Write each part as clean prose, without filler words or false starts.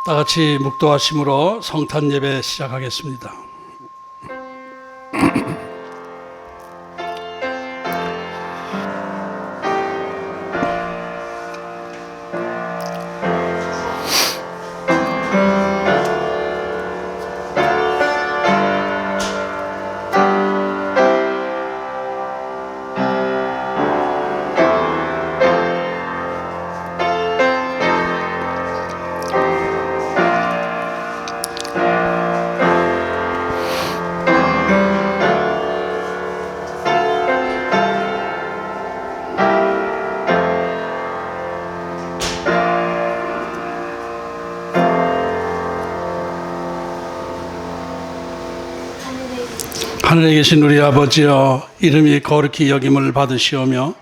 다 같이 묵도하심으로 성탄 예배 시작하겠습니다. 하늘에 계신 우리 아버지여, 이름이 거룩히 여김을 받으시오며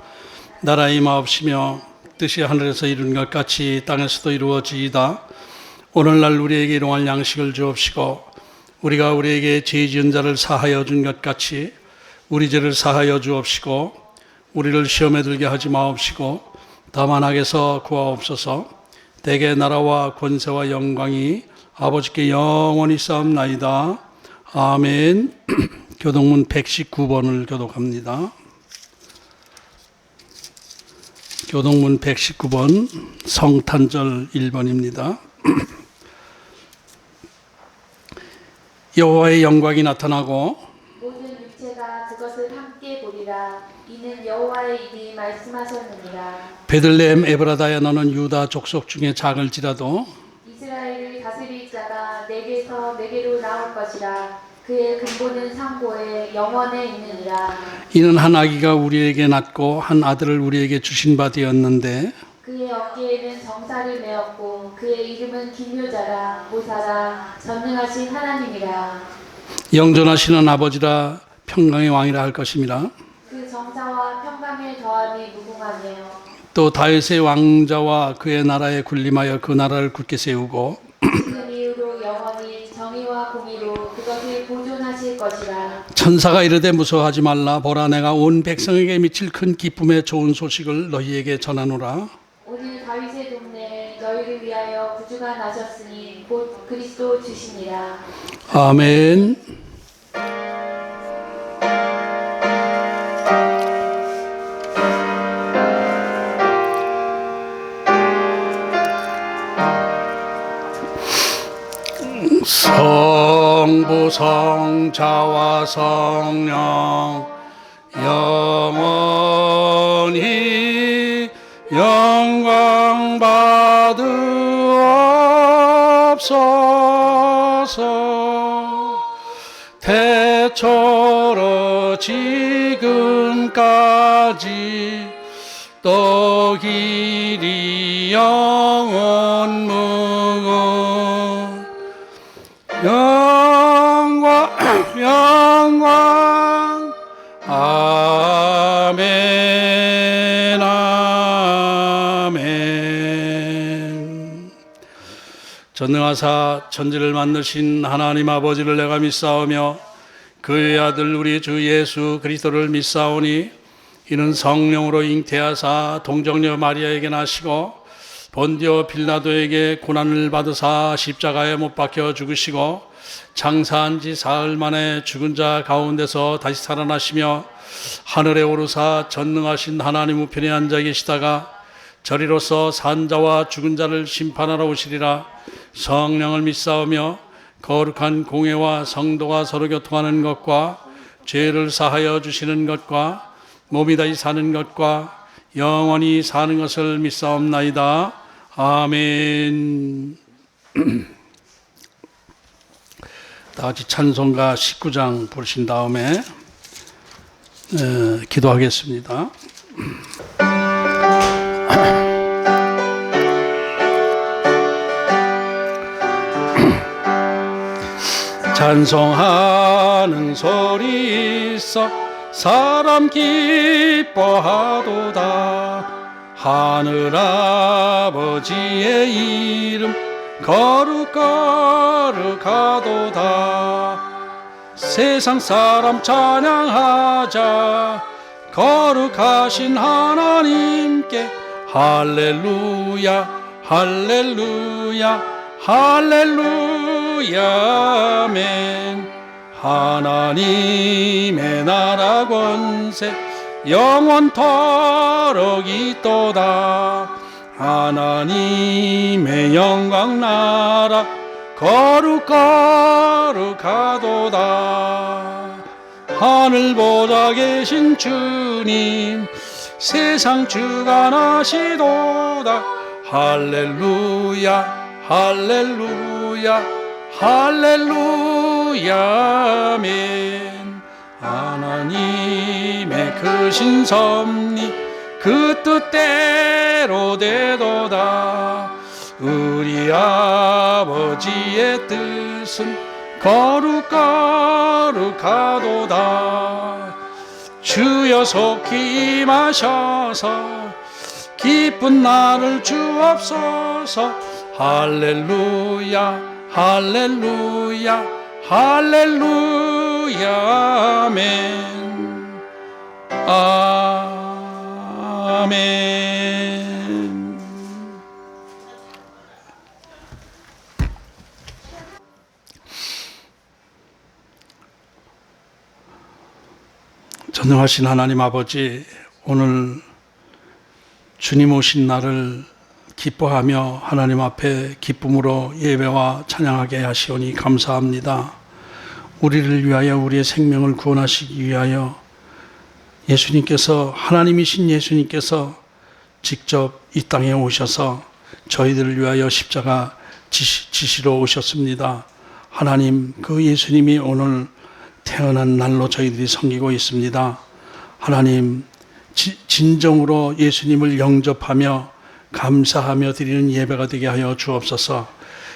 나라 임하옵시며 뜻이 하늘에서 이룬 것 같이 땅에서도 이루어지이다. 오늘날 우리에게 일용할 양식을 주옵시고 우리가 우리에게 죄 지은 자를 사하여 준 것 같이 우리 죄를 사하여 주옵시고 우리를 시험에 들게 하지 마옵시고 다만 악에서 구하옵소서. 대개 나라와 권세와 영광이 아버지께 영원히 쌓옵나이다. 아멘. 교동문 119번을 교독합니다. 교동문 119번 성탄절 1번입니다. 여호와의 영광이 나타나고 모든 육체가 그것을 함께 보리라. 이는 여호와의 입이 말씀하셨느니라. 베들레헴 에브라다야, 너는 유다 족속 중에 작을지라도 이스라엘을 다스릴 자가 내게서 내게로 나올 것이라. 그의 근본은 상고에 영원에 있느니라. 이는 한 아기가 우리에게 낳고 한 아들을 우리에게 주신 바 되었는데 그의 어깨에는 정사를 메었고 그의 이름은 기묘자라 보사라 전능하신 하나님이라. 영존하시는 아버지라 평강의 왕이라 할 것임이라. 그 정사와 평강의 더함이 무궁하며 또 다윗의 왕자와 그의 나라에 군림하여 그 나라를 굳게 세우고 지금 이후로 영원히 정의와 공의로 그것을 보존하실 것이라. 천사가 이르되 무서워하지 말라. 보라, 내가 온 백성에게 미칠 큰 기쁨의 좋은 소식을 너희에게 전하노라. 오늘 다윗의 동네에 너희를 위하여 구주가 나셨으니 곧 그리스도 주시니라. 아멘. 성부 성자와 성령 영원히 영광 받으옵소서. 태초로 지금까지 또 길이 영원 무궁 영광 아멘 아멘. 전능하사 천지를 만드신 하나님 아버지를 내가 믿사오며 그의 아들 우리 주 예수 그리스도를 믿사오니 이는 성령으로 잉태하사 동정녀 마리아에게 나시고 본디오 빌라도에게 고난을 받으사 십자가에 못 박혀 죽으시고 장사한 지 사흘 만에 죽은 자 가운데서 다시 살아나시며 하늘에 오르사 전능하신 하나님 우편에 앉아 계시다가 저리로서 산 자와 죽은 자를 심판하러 오시리라. 성령을 믿사오며 거룩한 공회와 성도가 서로 교통하는 것과 죄를 사하여 주시는 것과 몸이 다시 사는 것과 영원히 사는 것을 믿사옵나이다. 아멘. 다 같이 찬송가 19장 부르신 다음에 기도하겠습니다. 찬송하는 소리 있어 사람 기뻐하도다. 하늘 아버지의 이름 거룩하도다. 세상 사람 찬양하자. 거룩하신 하나님께 할렐루야 할렐루야 할렐루야 아멘. 하나님의 나라 권세 영원토록 있도다. 하나님의 영광 나라 거룩거룩하도다. 하늘 보좌 계신 주님 세상 주관하시도다. 할렐루야 할렐루야 할렐루야 아멘. 하나님의 크신 섭리 그 뜻대로 되도다. 우리 아버지의 뜻은 거룩거룩하도다. 주여 속히 임하셔서 기쁜 날을 주옵소서. 할렐루야 할렐루야 할렐루야 아멘. 아멘. 전능하신 하나님 아버지, 오늘 주님 오신 날을 기뻐하며 하나님 앞에 기쁨으로 예배와 찬양하게 하시오니 감사합니다. 우리를 위하여 우리의 생명을 구원하시기 위하여 예수님께서, 하나님이신 예수님께서 직접 이 땅에 오셔서 저희들을 위하여 십자가 지시러 오셨습니다. 하나님, 그 예수님이 오늘 태어난 날로 저희들이 섬기고 있습니다. 하나님, 진정으로 예수님을 영접하며 감사하며 드리는 예배가 되게 하여 주옵소서.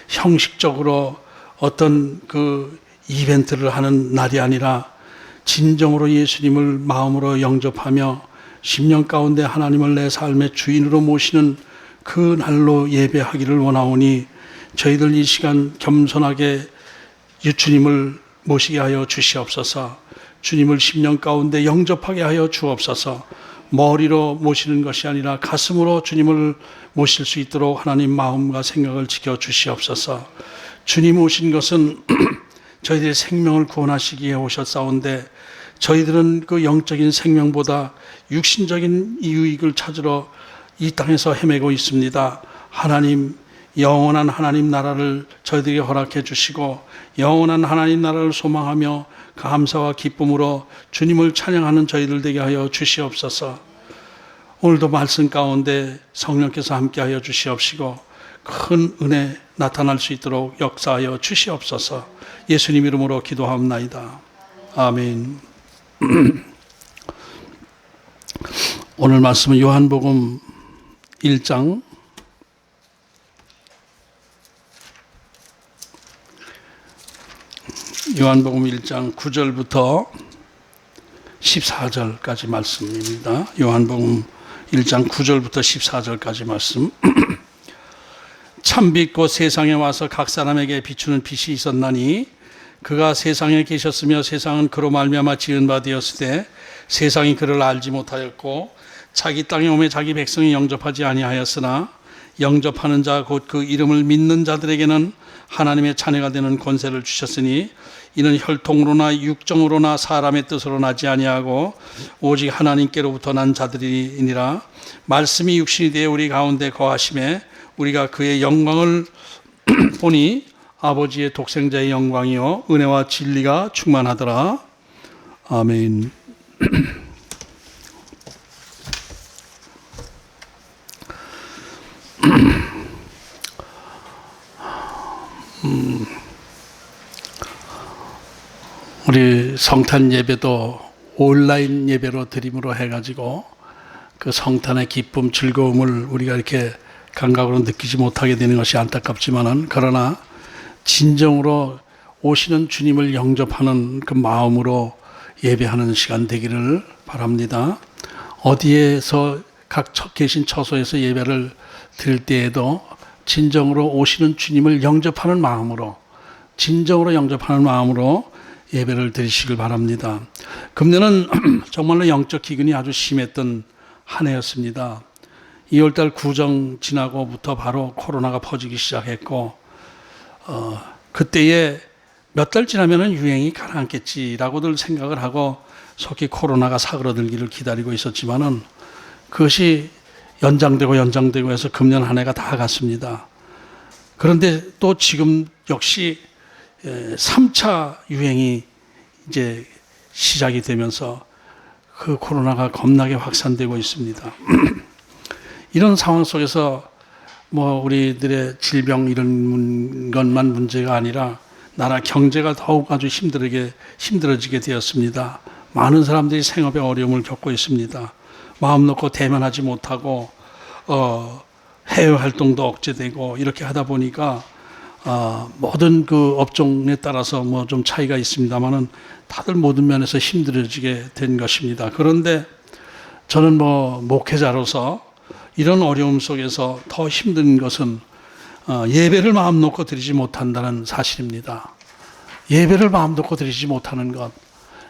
형식적으로 어떤 그 이벤트를 하는 날이 아니라 진정으로 예수님을 마음으로 영접하며 10년 가운데 하나님을 내 삶의 주인으로 모시는 그 날로 예배하기를 원하오니 저희들 이 시간 겸손하게 주님을 모시게 하여 주시옵소서. 주님을 10년 가운데 영접하게 하여 주옵소서. 머리로 모시는 것이 아니라 가슴으로 주님을 모실 수 있도록 하나님 마음과 생각을 지켜 주시옵소서. 주님 오신 것은 저희들의 생명을 구원하시기에 오셨사온데 저희들은 그 영적인 생명보다 육신적인 유익을 찾으러 이 땅에서 헤매고 있습니다. 하나님, 영원한 하나님 나라를 저희들에게 허락해 주시고 영원한 하나님 나라를 소망하며 감사와 기쁨으로 주님을 찬양하는 저희들 되게 하여 주시옵소서. 오늘도 말씀 가운데 성령께서 함께하여 주시옵시고 큰 은혜 나타날 수 있도록 역사하여 주시옵소서. 예수님 이름으로 기도하옵나이다. 아멘. 오늘 말씀은 요한복음 1장 요한복음 1장 9절부터 14절까지 말씀입니다. 요한복음 1장 9절부터 14절까지 말씀. 참빛 곧 세상에 와서 각 사람에게 비추는 빛이 있었나니 그가 세상에 계셨으며 세상은 그로 말미암아 지은 바 되었으되 세상이 그를 알지 못하였고 자기 땅에 오매 자기 백성이 영접하지 아니하였으나 영접하는 자 곧 그 이름을 믿는 자들에게는 하나님의 자녀가 되는 권세를 주셨으니 이는 혈통으로나 육정으로나 사람의 뜻으로 나지 아니하고 오직 하나님께로부터 난 자들이니라. 말씀이 육신이 되어 우리 가운데 거하심에 우리가 그의 영광을 보니 아버지의 독생자의 영광이요 은혜와 진리가 충만하더라. 아멘. 우리 성탄 예배도 온라인 예배로 드림으로 해가지고 그 성탄의 기쁨, 즐거움을 우리가 이렇게 감각으로 느끼지 못하게 되는 것이 안타깝지만은 그러나 진정으로 오시는 주님을 영접하는 그 마음으로 예배하는 시간 되기를 바랍니다. 어디에서 각 계신 처소에서 예배를 드릴 때에도 진정으로 오시는 주님을 영접하는 마음으로, 진정으로 영접하는 마음으로 예배를 드리시길 바랍니다. 금년은 정말로 영적 기근이 아주 심했던 한 해였습니다. 2월달 구정 지나고부터 바로 코로나가 퍼지기 시작했고 그때에 몇 달 지나면은 유행이 가라앉겠지라고들 생각을 하고 속히 코로나가 사그러들기를 기다리고 있었지만은 그것이 연장되고 해서 금년 한 해가 다 갔습니다. 그런데 또 지금 역시 3차 유행이 이제 시작이 되면서 그 코로나가 겁나게 확산되고 있습니다. 이런 상황 속에서 뭐 우리들의 질병 이런 것만 문제가 아니라 나라 경제가 더욱 아주 힘들어지게 되었습니다. 많은 사람들이 생업에 어려움을 겪고 있습니다. 마음 놓고 대면하지 못하고 해외 활동도 억제되고 이렇게 하다 보니까 모든 그 업종에 따라서 뭐 좀 차이가 있습니다만은 다들 모든 면에서 힘들어지게 된 것입니다. 그런데 저는 뭐 목회자로서 이런 어려움 속에서 더 힘든 것은 예배를 마음 놓고 드리지 못한다는 사실입니다. 예배를 마음 놓고 드리지 못하는 것,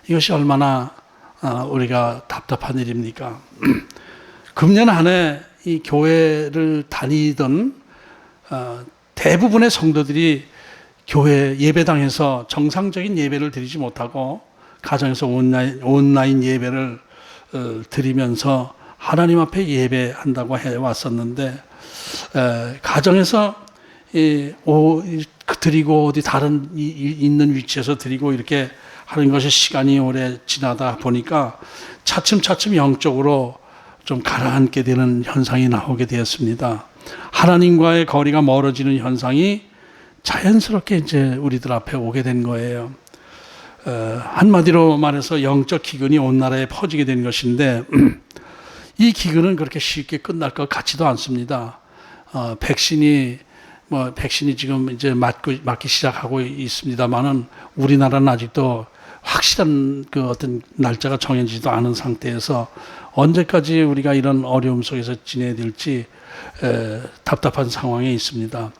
이것이 얼마나 우리가 답답한 일입니까? 금년 한 해 이 교회를 다니던 대부분의 성도들이 교회 예배당에서 정상적인 예배를 드리지 못하고 가정에서 온라인 예배를 드리면서 하나님 앞에 예배한다고 해왔었는데 가정에서 드리고 어디 다른 있는 위치에서 드리고 이렇게 하는 것이 시간이 오래 지나다 보니까 차츰 영적으로 좀 가라앉게 되는 현상이 나오게 되었습니다. 하나님과의 거리가 멀어지는 현상이 자연스럽게 이제 우리들 앞에 오게 된 거예요. 한마디로 말해서 영적 기근이 온 나라에 퍼지게 된 것인데 이 기근은 그렇게 쉽게 끝날 것 같지도 않습니다. 백신이 지금 이제 맞기 시작하고 있습니다만은 우리나라는 아직도 확실한 그 어떤 날짜가 정해지지도 않은 상태에서 언제까지 우리가 이런 어려움 속에서 지내야 될지 답답한 상황에 있습니다.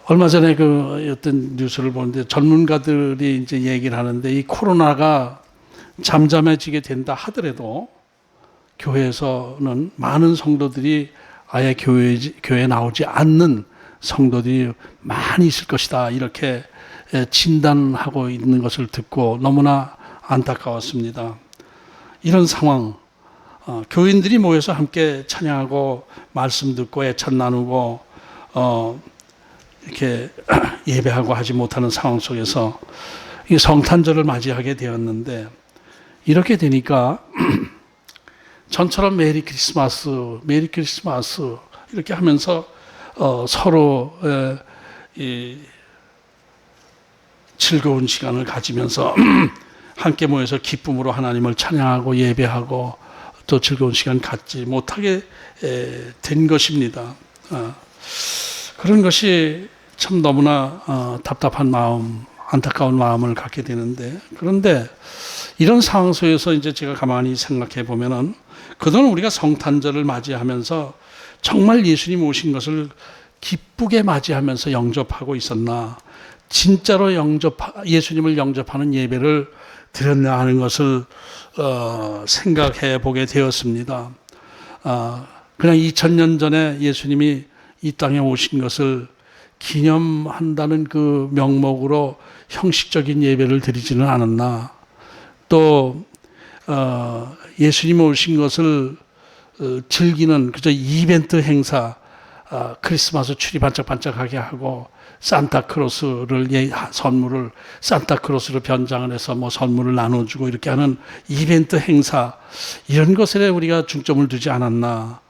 얼마 전에 그 어떤 뉴스를 보는데 전문가들이 이제 얘기를 하는데 이 코로나가 잠잠해지게 된다 하더라도 교회에서는 많은 성도들이 아예 교회에 나오지 않는 성도들이 많이 있을 것이다. 이렇게 진단하고 있는 것을 듣고 너무나 안타까웠습니다. 이런 상황, 교인들이 모여서 함께 찬양하고 말씀 듣고 애찬 나누고 이렇게 예배하고 하지 못하는 상황 속에서 이 성탄절을 맞이하게 되었는데 이렇게 되니까 전처럼 메리 크리스마스 이렇게 하면서 서로 이 즐거운 시간을 가지면서 함께 모여서 기쁨으로 하나님을 찬양하고 예배하고 또 즐거운 시간 갖지 못하게 된 것입니다. 그런 것이 참 너무나 답답한 마음, 안타까운 마음을 갖게 되는데 그런데 이런 상황 속에서 이제 제가 가만히 생각해 보면은 그동안 우리가 성탄절을 맞이하면서 정말 예수님 오신 것을 기쁘게 맞이하면서 영접하고 있었나, 진짜로 예수님을 영접하는 예배를 드렸나 하는 것을 생각해 보게 되었습니다. 그냥 2000년 전에 예수님이 이 땅에 오신 것을 기념한다는 그 명목으로 형식적인 예배를 드리지는 않았나, 또 예수님 오신 것을 즐기는 그저 이벤트 행사, 크리스마스 추리 반짝반짝하게 하고 산타크로스를 선물을 산타크로스로 변장을 해서 뭐 선물을 나눠주고 이렇게 하는 이벤트 행사, 이런 것에 우리가 중점을 두지 않았나.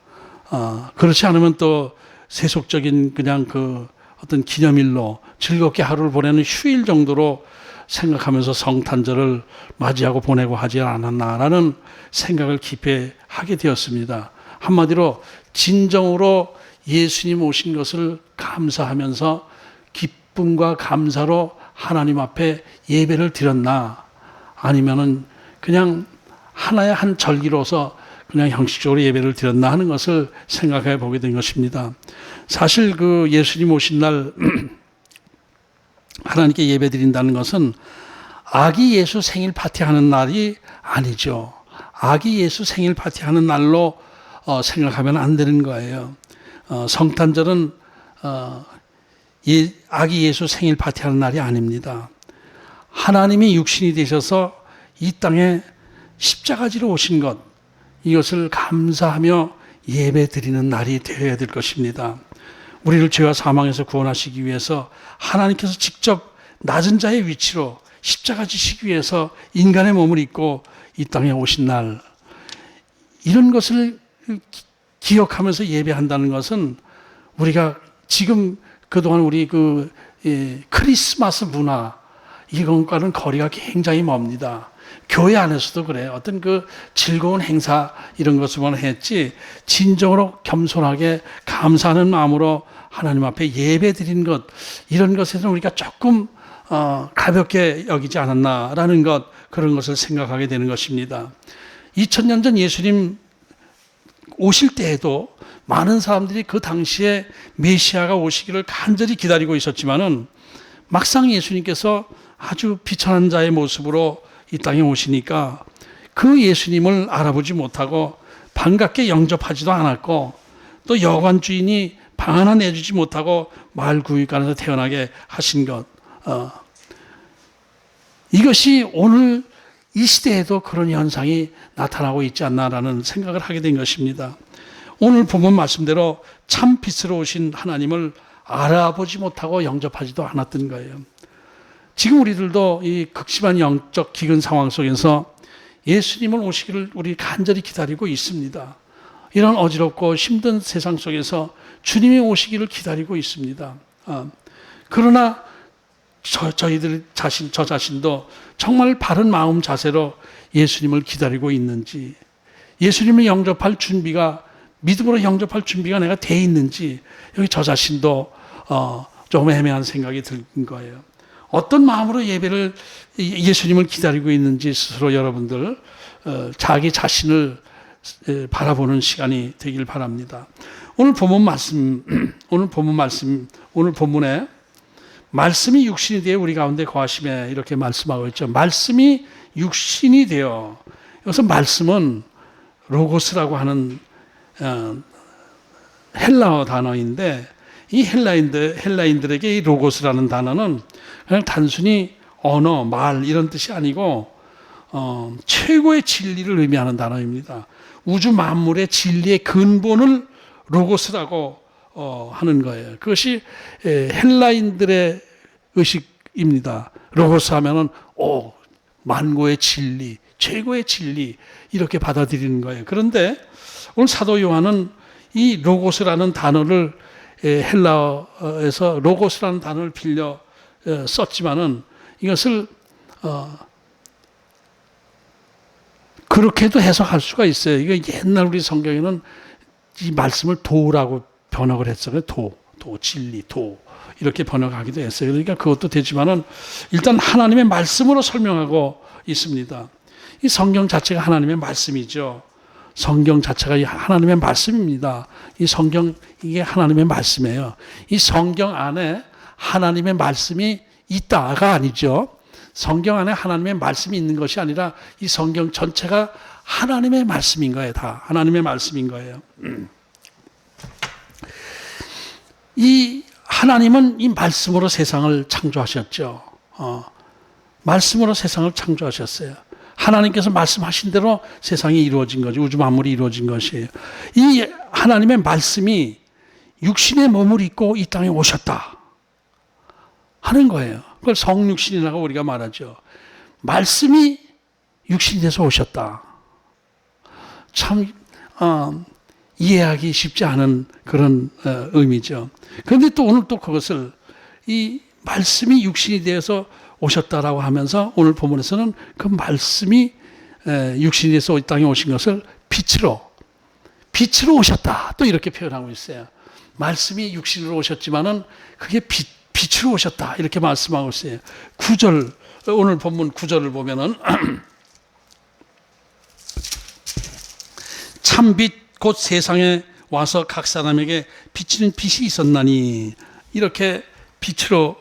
그렇지 않으면 또 세속적인 그냥 그 어떤 기념일로 즐겁게 하루를 보내는 휴일 정도로 생각하면서 성탄절을 맞이하고 보내고 하지 않았나라는 생각을 깊이 하게 되었습니다. 한마디로 진정으로 예수님 오신 것을 감사하면서 기쁨과 감사로 하나님 앞에 예배를 드렸나, 아니면은 그냥 하나의 한 절기로서 그냥 형식적으로 예배를 드렸나 하는 것을 생각해 보게 된 것입니다. 사실 그 예수님 오신 날 하나님께 예배 드린다는 것은 아기 예수 생일 파티하는 날이 아니죠. 아기 예수 생일 파티하는 날로 생각하면 안 되는 거예요. 성탄절은 아기 예수 생일 파티하는 날이 아닙니다. 하나님이 육신이 되셔서 이 땅에 십자가지로 오신 것, 이것을 감사하며 예배 드리는 날이 되어야 될 것입니다. 우리를 죄와 사망에서 구원하시기 위해서 하나님께서 직접 낮은 자의 위치로 십자가 지시기 위해서 인간의 몸을 입고 이 땅에 오신 날, 이런 것을 기억하면서 예배한다는 것은 우리가 지금 그동안 우리 크리스마스 문화, 이것과는 거리가 굉장히 멉니다. 교회 안에서도 그래요. 어떤 즐거운 행사 이런 것을만 했지, 진정으로 겸손하게 감사하는 마음으로 하나님 앞에 예배 드리는 것, 이런 것에서는 우리가 조금 가볍게 여기지 않았나라는 것, 그런 것을 생각하게 되는 것입니다. 2000년 전 예수님 오실 때에도 많은 사람들이 그 당시에 메시아가 오시기를 간절히 기다리고 있었지만은 막상 예수님께서 아주 비천한 자의 모습으로 이 땅에 오시니까 그 예수님을 알아보지 못하고 반갑게 영접하지도 않았고, 또 여관 주인이 방 하나 내주지 못하고 마을 구유관에서 태어나게 하신 것, 이것이 오늘 이 시대에도 그런 현상이 나타나고 있지 않나라는 생각을 하게 된 것입니다. 오늘 본문 말씀대로 참 빛으로 오신 하나님을 알아보지 못하고 영접하지도 않았던 거예요. 지금 우리들도 이 극심한 영적 기근 상황 속에서 예수님을 오시기를 우리 간절히 기다리고 있습니다. 이런 어지럽고 힘든 세상 속에서 주님이 오시기를 기다리고 있습니다. 그러나 저희들 저 자신도 정말 바른 마음 자세로 예수님을 기다리고 있는지, 예수님을 영접할 준비가, 믿음으로 영접할 준비가 내가 돼 있는지, 여기 저 자신도 조금 애매한 생각이 든 거예요. 어떤 마음으로 예수님을 기다리고 있는지 스스로 여러분들 자기 자신을 바라보는 시간이 되길 바랍니다. 오늘 본문에 말씀이 육신이 되어 우리 가운데 거하심에, 이렇게 말씀하고 있죠. 말씀이 육신이 되어, 여기서 말씀은 로고스라고 하는 헬라어 단어인데, 이 헬라인들에게 이 로고스라는 단어는 그냥 단순히 언어, 말 이런 뜻이 아니고 최고의 진리를 의미하는 단어입니다. 우주 만물의 진리의 근본을 로고스라고 하는 거예요. 그것이 헬라인들의 의식입니다. 로고스 하면은 만고의 진리, 최고의 진리, 이렇게 받아들이는 거예요. 그런데 오늘 사도 요한은 이 로고스라는 단어를 헬라어에서 로고스라는 단어를 빌려 썼지만은 이것을 그렇게도 해석할 수가 있어요. 이게 옛날 우리 성경에는 이 말씀을 도라고 번역을 했어요. 도, 진리, 도 이렇게 번역하기도 했어요. 그러니까 그것도 되지만은 일단 하나님의 말씀으로 설명하고 있습니다. 이 성경 자체가 하나님의 말씀이죠. 성경 자체가 하나님의 말씀입니다. 이 성경, 이게 하나님의 말씀이에요. 이 성경 안에 하나님의 말씀이 있다가 아니죠. 성경 안에 하나님의 말씀이 있는 것이 아니라 이 성경 전체가 하나님의 말씀인 거예요. 다 하나님의 말씀인 거예요. 이 하나님은 이 말씀으로 세상을 창조하셨죠. 말씀으로 세상을 창조하셨어요. 하나님께서 말씀하신 대로 세상이 이루어진 거죠. 우주 만물이 이루어진 것이에요. 이 하나님의 말씀이 육신의 몸을 입고 이 땅에 오셨다 하는 거예요. 그걸 성육신이라고 우리가 말하죠. 말씀이 육신이 돼서 오셨다. 참 이해하기 쉽지 않은 그런 의미죠. 그런데 또 오늘 또 그것을, 이 말씀이 육신이 되어서 오셨다라고 하면서 오늘 본문에서는 그 말씀이 육신이 돼서 이 땅에 오신 것을 빛으로 오셨다, 또 이렇게 표현하고 있어요. 말씀이 육신으로 오셨지만은 그게 빛으로 오셨다, 이렇게 말씀하고 있어요. 9절, 오늘 본문 9절을 보면은 참빛 곧 세상에 와서 각 사람에게 비치는 빛이 있었나니, 이렇게 빛으로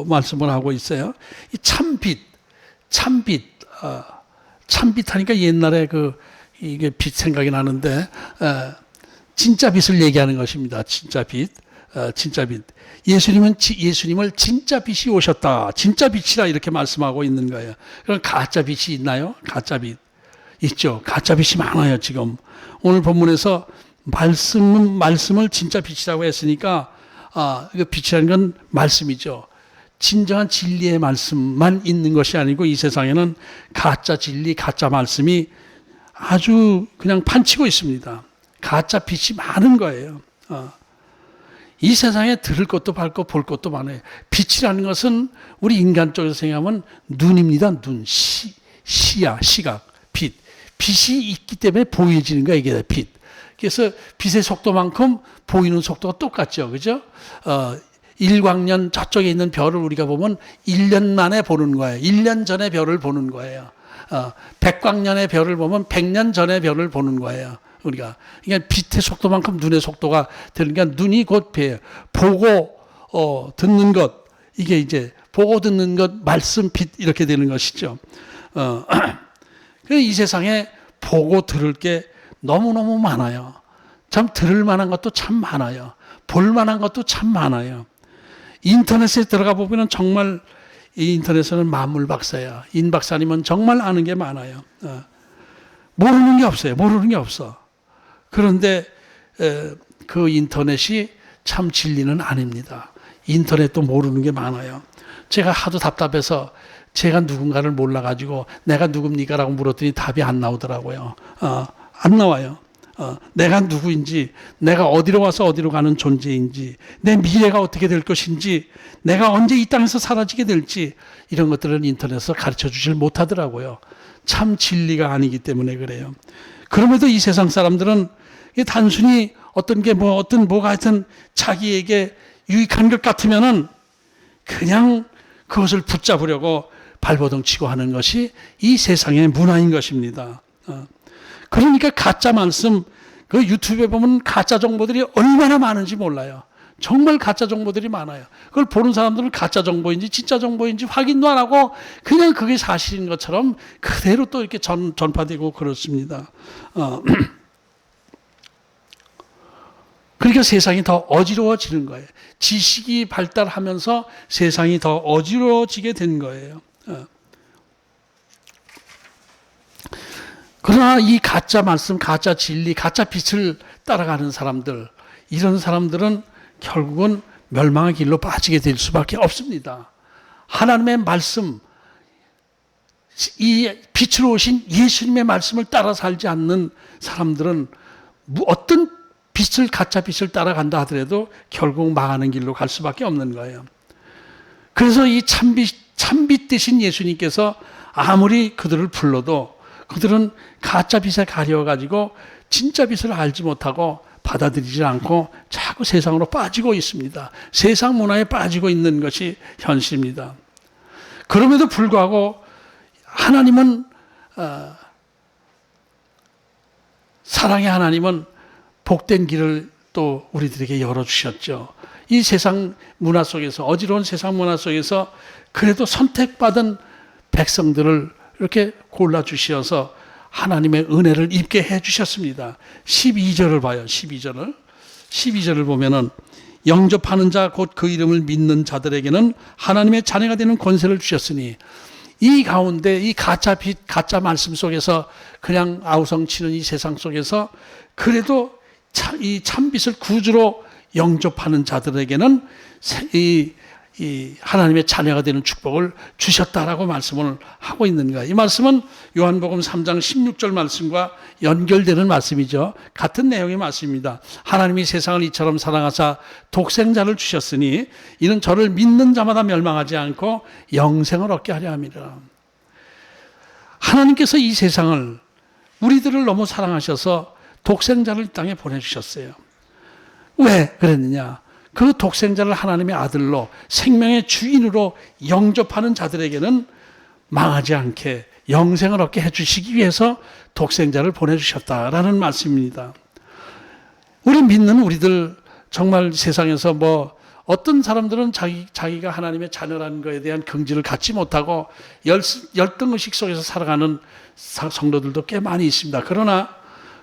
말씀을 하고 있어요. 이 참빛 하니까 옛날에 이게 빛 생각이 나는데, 진짜 빛을 얘기하는 것입니다. 진짜 빛. 진짜 빛. 예수님을 진짜 빛이 오셨다. 진짜 빛이라 이렇게 말씀하고 있는 거예요. 그럼 가짜 빛이 있나요? 가짜 빛. 있죠. 가짜 빛이 많아요, 지금. 오늘 본문에서 말씀을 진짜 빛이라고 했으니까, 이거 빛이라는 건 말씀이죠. 진정한 진리의 말씀만 있는 것이 아니고 이 세상에는 가짜 진리, 가짜 말씀이 아주 그냥 판치고 있습니다. 가짜 빛이 많은 거예요. 이 세상에 들을 것도 밝고 볼 것도 많아요. 빛이라는 것은 우리 인간 쪽에서 생각하면 눈입니다. 눈, 시야, 시각, 빛. 빛이 있기 때문에 보여지는 거예요. 이게 빛. 그래서 빛의 속도만큼 보이는 속도가 똑같죠. 그죠? 일광년 저쪽에 있는 별을 우리가 보면 1년 만에 보는 거예요. 1년 전에 별을 보는 거예요. 백광년의 별을 보면 100년 전의 별을 보는 거예요. 우리가. 그러니까 빛의 속도만큼 눈의 속도가 되니까 눈이 곧 배예요. 보고, 듣는 것. 이게 이제 보고 듣는 것, 말씀, 빛 이렇게 되는 것이죠. 이 세상에 보고 들을 게 너무너무 많아요. 참 들을 만한 것도 참 많아요. 볼 만한 것도 참 많아요. 인터넷에 들어가 보면 정말 이 인터넷은 만물박사야. 인 박사님은 정말 아는 게 많아요. 모르는 게 없어요. 모르는 게 없어. 그런데 그 인터넷이 참 진리는 아닙니다. 인터넷도 모르는 게 많아요. 제가 하도 답답해서 제가 누군가를 몰라가지고 내가 누굽니까? 라고 물었더니 답이 안 나오더라고요. 안 나와요. 내가 누구인지, 내가 어디로 와서 어디로 가는 존재인지, 내 미래가 어떻게 될 것인지, 내가 언제 이 땅에서 사라지게 될지 이런 것들은 인터넷에서 가르쳐 주질 못하더라고요. 참 진리가 아니기 때문에 그래요. 그럼에도 이 세상 사람들은 단순히 어떤 게 뭐가 하여튼 자기에게 유익한 것 같으면은 그냥 그것을 붙잡으려고 발버둥 치고 하는 것이 이 세상의 문화인 것입니다. 그러니까 가짜 말씀, 그 유튜브에 보면 가짜 정보들이 얼마나 많은지 몰라요. 정말 가짜 정보들이 많아요. 그걸 보는 사람들은 가짜 정보인지 진짜 정보인지 확인도 안 하고 그냥 그게 사실인 것처럼 그대로 또 이렇게 전파되고 그렇습니다. 그러니까 세상이 더 어지러워지는 거예요. 지식이 발달하면서 세상이 더 어지러워지게 된 거예요. 그러나 이 가짜 말씀, 가짜 진리, 가짜 빛을 따라가는 사람들, 이런 사람들은 결국은 멸망의 길로 빠지게 될 수밖에 없습니다. 하나님의 말씀, 이 빛으로 오신 예수님의 말씀을 따라 살지 않는 사람들은 어떤 빛을, 가짜 빛을 따라간다 하더라도 결국 망하는 길로 갈 수밖에 없는 거예요. 그래서 이 참빛 되신 예수님께서 아무리 그들을 불러도 그들은 가짜 빛에 가려가지고 진짜 빛을 알지 못하고 받아들이지 않고 자꾸 세상으로 빠지고 있습니다. 세상 문화에 빠지고 있는 것이 현실입니다. 그럼에도 불구하고 하나님은 사랑의 하나님은 복된 길을 또 우리들에게 열어주셨죠. 이 세상 문화 속에서, 어지러운 세상 문화 속에서 그래도 선택받은 백성들을 이렇게 골라주셔서 하나님의 은혜를 입게 해주셨습니다. 12절을 봐요. 12절을 보면은 영접하는 자 곧 그 이름을 믿는 자들에게는 하나님의 자녀가 되는 권세를 주셨으니 이 가운데 이 가짜 빛, 가짜 말씀 속에서 그냥 아우성치는 이 세상 속에서 그래도 이 참빛을 구주로 영접하는 자들에게는 이 하나님의 자녀가 되는 축복을 주셨다라고 말씀을 하고 있는 거예요. 이 말씀은 요한복음 3장 16절 말씀과 연결되는 말씀이죠. 같은 내용의 말씀입니다. 하나님이 세상을 이처럼 사랑하사 독생자를 주셨으니 이는 저를 믿는 자마다 멸망하지 않고 영생을 얻게 하려 함이라. 하나님께서 이 세상을, 우리들을 너무 사랑하셔서 독생자를 이 땅에 보내주셨어요. 왜 그랬느냐? 그 독생자를 하나님의 아들로 생명의 주인으로 영접하는 자들에게는 망하지 않게 영생을 얻게 해주시기 위해서 독생자를 보내주셨다라는 말씀입니다. 우리 믿는 우리들 정말 세상에서 어떤 사람들은 자기가 하나님의 자녀라는 것에 대한 긍지를 갖지 못하고 열등의식 속에서 살아가는 성도들도 꽤 많이 있습니다. 그러나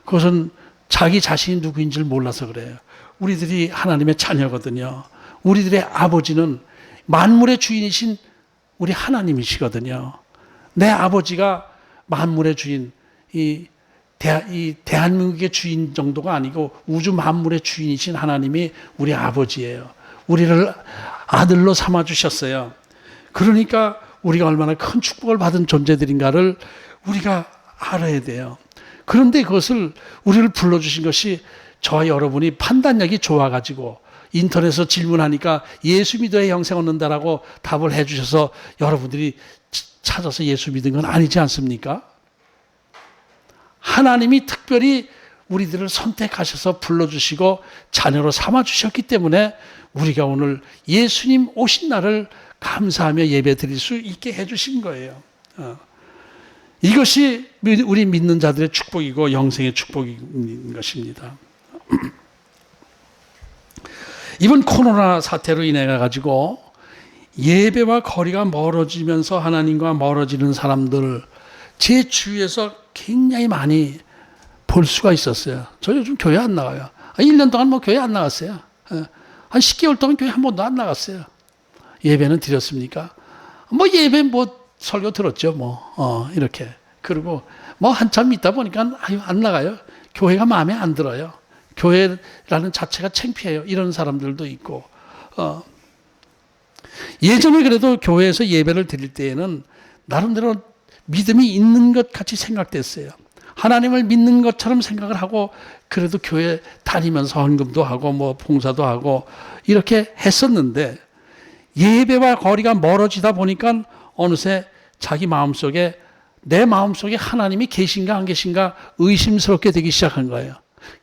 그것은 자기 자신이 누구인지를 몰라서 그래요. 우리들이 하나님의 자녀거든요. 우리들의 아버지는 만물의 주인이신 우리 하나님이시거든요. 내 아버지가 만물의 주인, 이 대한민국의 주인 정도가 아니고 우주 만물의 주인이신 하나님이 우리 아버지예요. 우리를 아들로 삼아주셨어요. 그러니까 우리가 얼마나 큰 축복을 받은 존재들인가를 우리가 알아야 돼요. 그런데 그것을 우리를 불러주신 것이 저와 여러분이 판단력이 좋아가지고 인터넷에서 질문하니까 예수 믿어야 영생 얻는다라고 답을 해주셔서 여러분들이 찾아서 예수 믿은 건 아니지 않습니까? 하나님이 특별히 우리들을 선택하셔서 불러주시고 자녀로 삼아주셨기 때문에 우리가 오늘 예수님 오신 날을 감사하며 예배 드릴 수 있게 해주신 거예요. 이것이 우리 믿는 자들의 축복이고 영생의 축복인 것입니다. 이번 코로나 사태로 인해 가지고 예배와 거리가 멀어지면서 하나님과 멀어지는 사람들 제 주위에서 굉장히 많이 볼 수가 있었어요. 저 요즘 교회 안 나가요. 1년 동안 뭐 교회 안 나갔어요. 한 10개월 동안 교회 한 번도 안 나갔어요. 예배는 드렸습니까? 뭐 예배 뭐 설교 들었죠. 이렇게. 그리고 뭐 한참 있다 보니까 안 나가요. 교회가 마음에 안 들어요. 교회라는 자체가 창피해요. 이런 사람들도 있고. 예전에 그래도 교회에서 예배를 드릴 때에는 나름대로 믿음이 있는 것 같이 생각됐어요. 하나님을 믿는 것처럼 생각을 하고 그래도 교회 다니면서 헌금도 하고 뭐 봉사도 하고 이렇게 했었는데 예배와 거리가 멀어지다 보니까 어느새 자기 마음속에 내 마음속에 하나님이 계신가 안 계신가 의심스럽게 되기 시작한 거예요.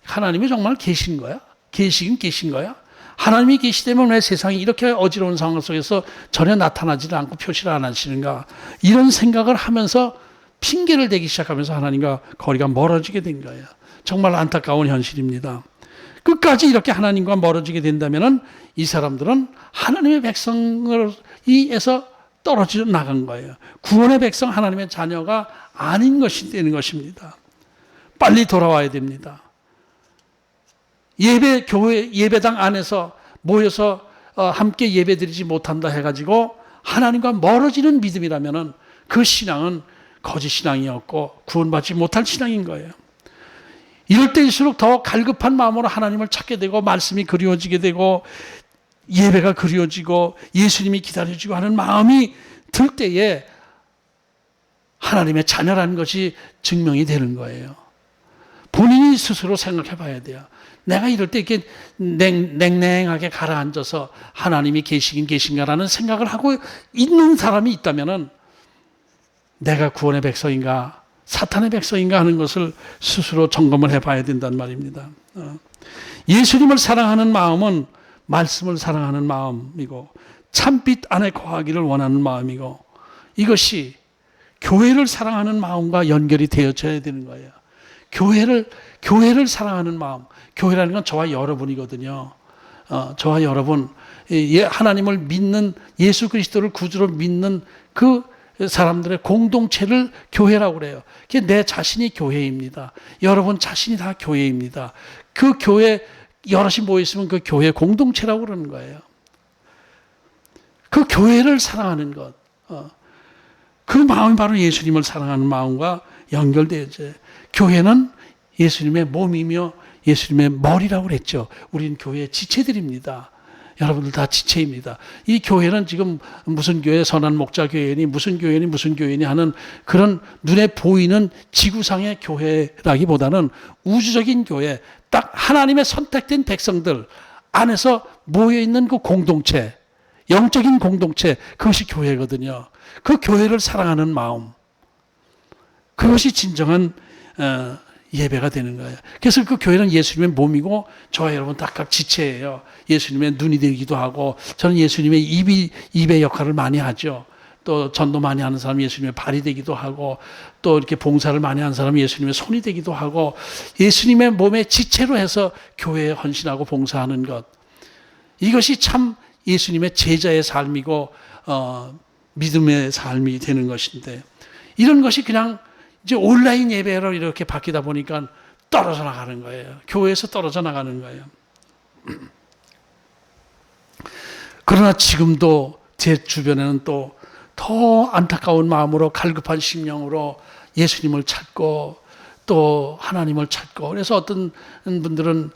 하나님이 정말 계신 거야? 계시긴 계신 거야? 하나님이 계시다면 왜 세상이 이렇게 어지러운 상황 속에서 전혀 나타나지를 않고 표시를 안 하시는가? 이런 생각을 하면서 핑계를 대기 시작하면서 하나님과 거리가 멀어지게 된 거예요. 정말 안타까운 현실입니다. 끝까지 이렇게 하나님과 멀어지게 된다면 이 사람들은 하나님의 백성에서 떨어져 나간 거예요. 구원의 백성 하나님의 자녀가 아닌 것이 되는 것입니다. 빨리 돌아와야 됩니다. 교회 예배당 안에서 모여서 함께 예배드리지 못한다 해가지고 하나님과 멀어지는 믿음이라면 그 신앙은 거짓 신앙이었고 구원받지 못할 신앙인 거예요. 이럴 때일수록 더 갈급한 마음으로 하나님을 찾게 되고 말씀이 그리워지게 되고 예배가 그리워지고 예수님이 기다려지고 하는 마음이 들 때에 하나님의 자녀라는 것이 증명이 되는 거예요. 본인이 스스로 생각해 봐야 돼요. 내가 이럴 때 이렇게 냉랭하게 가라앉아서 하나님이 계시긴 계신가라는 생각을 하고 있는 사람이 있다면 내가 구원의 백성인가 사탄의 백성인가 하는 것을 스스로 점검을 해봐야 된단 말입니다. 예수님을 사랑하는 마음은 말씀을 사랑하는 마음이고 참빛 안에 거하기를 원하는 마음이고 이것이 교회를 사랑하는 마음과 연결이 되어져야 되는 거예요. 교회를 사랑하는 마음, 교회라는 건 저와 여러분이거든요. 저와 여러분, 하나님을 믿는 예수 그리스도를 구주로 믿는 그 사람들의 공동체를 교회라고 그래요. 그게 내 자신이 교회입니다. 여러분 자신이 다 교회입니다. 그 교회 여럿이 모여 있으면 그 교회 공동체라고 그러는 거예요. 그 교회를 사랑하는 것, 그 마음이 바로 예수님을 사랑하는 마음과 연결되어져요. 교회는 예수님의 몸이며 예수님의 머리라고 그랬죠. 우리는 교회의 지체들입니다. 여러분들 다 지체입니다. 이 교회는 지금 무슨 교회, 선한 목자 교회니 무슨 교회니 하는 그런 눈에 보이는 지구상의 교회라기보다는 우주적인 교회, 딱 하나님의 선택된 백성들 안에서 모여있는 그 공동체, 영적인 공동체, 그것이 교회거든요. 그 교회를 사랑하는 마음, 그것이 진정한 예배가 되는 거예요. 그래서 그 교회는 예수님의 몸이고 저와 여러분 다 각 지체예요. 예수님의 눈이 되기도 하고 저는 예수님의 입의 역할을 많이 하죠. 또 전도 많이 하는 사람이 예수님의 발이 되기도 하고 또 이렇게 봉사를 많이 하는 사람이 예수님의 손이 되기도 하고 예수님의 몸의 지체로 해서 교회에 헌신하고 봉사하는 것, 이것이 참 예수님의 제자의 삶이고 믿음의 삶이 되는 것인데 이런 것이 그냥 이제 온라인 예배로 이렇게 바뀌다 보니까 떨어져 나가는 거예요. 교회에서 떨어져 나가는 거예요. 그러나 지금도 제 주변에는 또 더 안타까운 마음으로 갈급한 심령으로 예수님을 찾고 또 하나님을 찾고, 그래서 어떤 분들은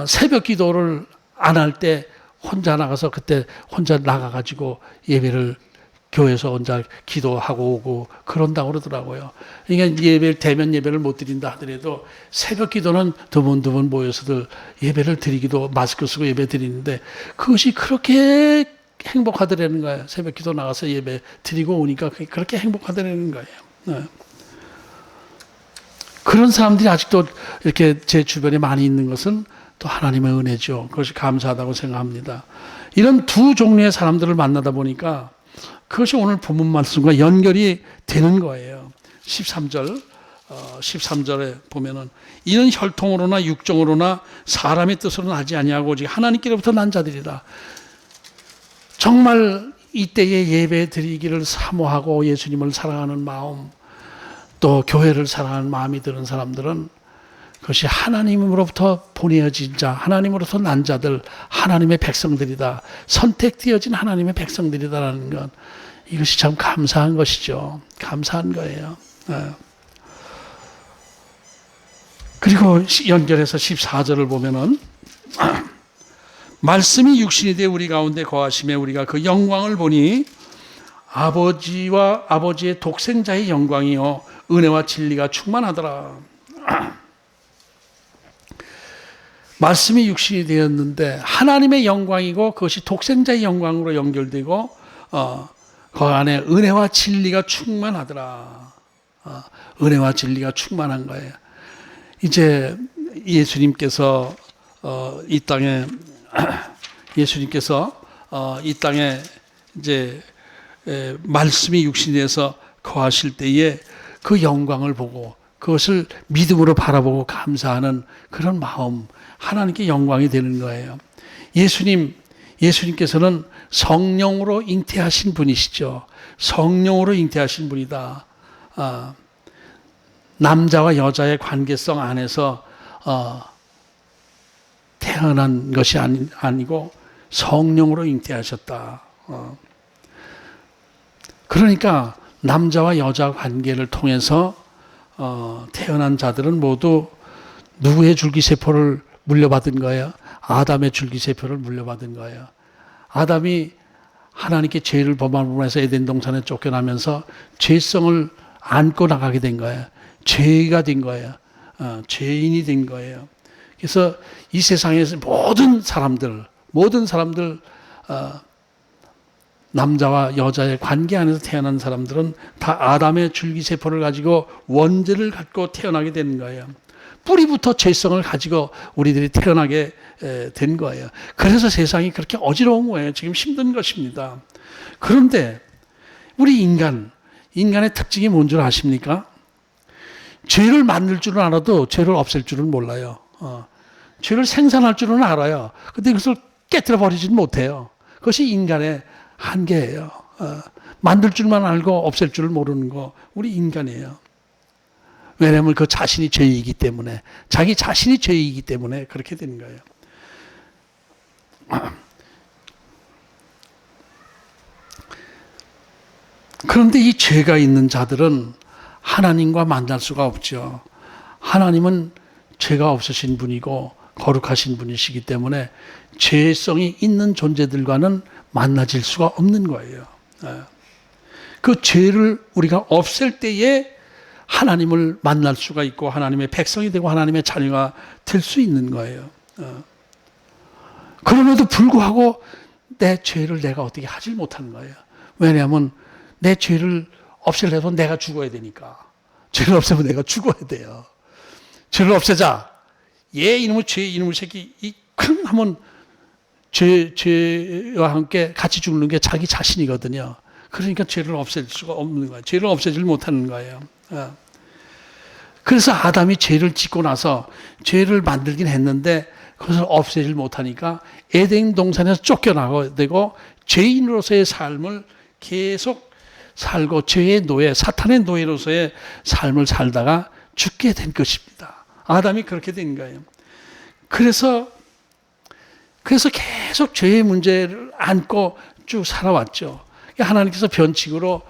새벽 기도를 안 할 때 혼자 나가서 그때 혼자 나가가지고 예배를 교회에서 혼자 기도하고 오고 그런다고 그러더라고요. 그러니까 대면 예배를 못 드린다 하더라도 새벽 기도는 두번 모여서들 예배를 드리기도, 마스크 쓰고 예배 드리는데 그것이 그렇게 행복하더라는 거예요. 새벽 기도 나가서 예배 드리고 오니까 그렇게 행복하더라는 거예요. 네. 그런 사람들이 아직도 이렇게 제 주변에 많이 있는 것은 또 하나님의 은혜죠. 그것이 감사하다고 생각합니다. 이런 두 종류의 사람들을 만나다 보니까 그것이 오늘 본문 말씀과 연결이 되는 거예요. 13절에 보면은 이는 혈통으로나 육정으로나 사람의 뜻으로는 하지 아니하고 오직 하나님께로부터 난 자들이라. 정말 이때에 예배 드리기를 사모하고 예수님을 사랑하는 마음, 또 교회를 사랑하는 마음이 드는 사람들은 그것이 하나님으로부터 보내어진 자, 하나님으로부터 난 자들, 하나님의 백성들이다. 선택되어진 하나님의 백성들이다라는 것, 이것이 참 감사한 것이죠. 감사한 거예요. 네. 그리고 연결해서 14절을 보면은 말씀이 육신이 되어 우리 가운데 거하심에 우리가 그 영광을 보니 아버지와 아버지의 독생자의 영광이요 은혜와 진리가 충만하더라. 말씀이 육신이 되었는데 하나님의 영광이고 그것이 독생자의 영광으로 연결되고 그 안에 은혜와 진리가 충만하더라. 은혜와 진리가 충만한 거예요. 이제 예수님께서 이 땅에 이제 말씀이 육신이 돼서 거하실 때에 그 영광을 보고 그것을 믿음으로 바라보고 감사하는 그런 마음, 하나님께 영광이 되는 거예요. 예수님께서는 성령으로 잉태하신 분이시죠. 성령으로 잉태하신 분이다. 남자와 여자의 관계성 안에서 태어난 것이 아니고 성령으로 잉태하셨다. 그러니까 남자와 여자 관계를 통해서 태어난 자들은 모두 누구의 줄기세포를 물려받은 거예요? 아담의 줄기세포를 물려받은 거예요. 아담이 하나님께 죄를 범함으로 해서 에덴 동산에 쫓겨나면서 죄성을 안고 나가게 된 거예요. 죄가 된 거예요. 죄인이 된 거예요. 그래서 이 세상에서 모든 사람들 남자와 여자의 관계 안에서 태어난 사람들은 다 아담의 줄기세포를 가지고 원죄를 갖고 태어나게 되는 거예요. 뿌리부터 죄성을 가지고 우리들이 태어나게 된 거예요. 그래서 세상이 그렇게 어지러운 거예요. 지금 힘든 것입니다. 그런데 우리 인간의 특징이 뭔 줄 아십니까? 죄를 만들 줄은 알아도 죄를 없앨 줄은 몰라요. 죄를 생산할 줄은 알아요. 근데 그것을 깨뜨려 버리지는 못해요. 그것이 인간의 한계예요. 만들 줄만 알고 없앨 줄을 모르는 거 우리 인간이에요. 왜냐하면 그 자신이 죄이기 때문에, 자기 자신이 죄이기 때문에 그렇게 되는 거예요. 그런데 이 죄가 있는 자들은 하나님과 만날 수가 없죠. 하나님은 죄가 없으신 분이고 거룩하신 분이시기 때문에 죄성이 있는 존재들과는 만나질 수가 없는 거예요. 그 죄를 우리가 없앨 때에 하나님을 만날 수가 있고 하나님의 백성이 되고 하나님의 자녀가 될 수 있는 거예요. 그럼에도 불구하고 내 죄를 내가 어떻게 하질 못하는 거예요. 왜냐하면 내 죄를 없애려면 내가 죽어야 되니까. 죄를 없애면 내가 죽어야 돼요. 죄를 없애자. 이놈의 새끼 큰 하면 죄와 함께 같이 죽는 게 자기 자신이거든요. 그러니까 죄를 없앨 수가 없는 거예요. 죄를 없애질 못하는 거예요. 그래서 아담이 죄를 짓고 나서 죄를 만들긴 했는데 그것을 없애질 못하니까 에덴 동산에서 쫓겨나게 되고 죄인으로서의 삶을 계속 살고 죄의 노예, 사탄의 노예로서의 삶을 살다가 죽게 된 것입니다. 아담이 그렇게 된 거예요. 그래서 그래서 계속 죄의 문제를 안고 쭉 살아왔죠. 하나님께서 변칙으로